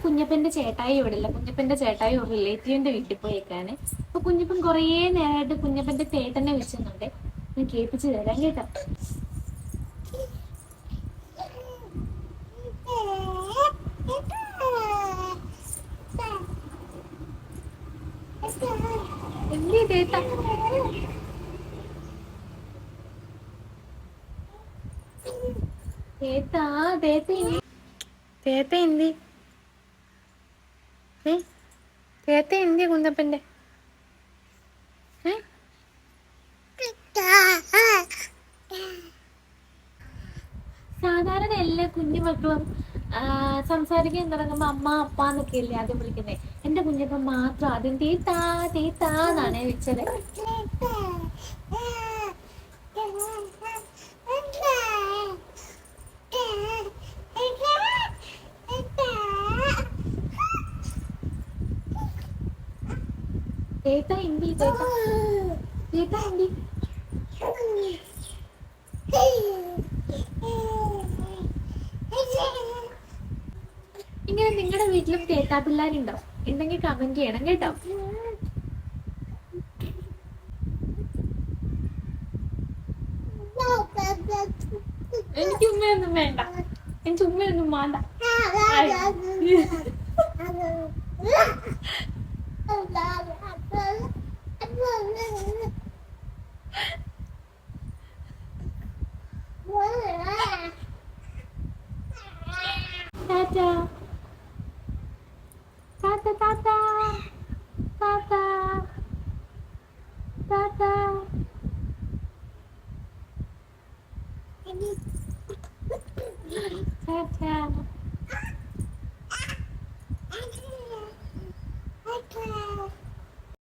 കുഞ്ഞപ്പന്റെ ചേട്ടായി ഇവിടെ ഇല്ല. കുഞ്ഞപ്പന്റെ ചേട്ടായി ഒരു റിലേറ്റീവിന്റെ വീട്ടിൽ പോയേക്കാണ്. അപ്പൊ കുഞ്ഞപ്പൻ കുറേ നേരമായിട്ട് കുഞ്ഞപ്പന്റെ ചേട്ടനെ വിളിച്ചുന്നുണ്ട്. ഞാൻ കേൾപ്പിച്ചു തരാം കേട്ടോ. എന്തി തേത്ത തേത്ത തേത്ത തേത്ത എന്തി തേത്ത എന്തി കുഞ്ഞപ്പന്റെ സാധാരണ എല്ലാ കുഞ്ഞു മക്കളും സംസാരിക്കാൻ തുടങ്ങുമ്പോ അമ്മ അപ്പ എന്നൊക്കെ അല്ലേ ആദ്യം വിളിക്കുന്നേ. എന്റെ കുഞ്ഞപ്പൻ മാത്രം ആദ്യം തീത്താ തീത്താന്നാണ് വിളിച്ചത്. തേത്ത ഹിന്ദി തേത്ത തേത്ത ഹിന്ദി ഇങ്ങനെ നിങ്ങളുടെ വീട്ടിലും തേത്താ പിള്ളേരുണ്ടോ? ഉണ്ടെങ്കിൽ കമന്റ് ചെയ്യണം കേട്ടോ. എനിക്ക് ഉമ്മയൊന്നും വേണ്ട, എനിക്ക് ഉമ്മയൊന്നും വേണ്ട. ടാറ്റാ ടാറ്റാ ടാറ്റാ ടാറ്റാ.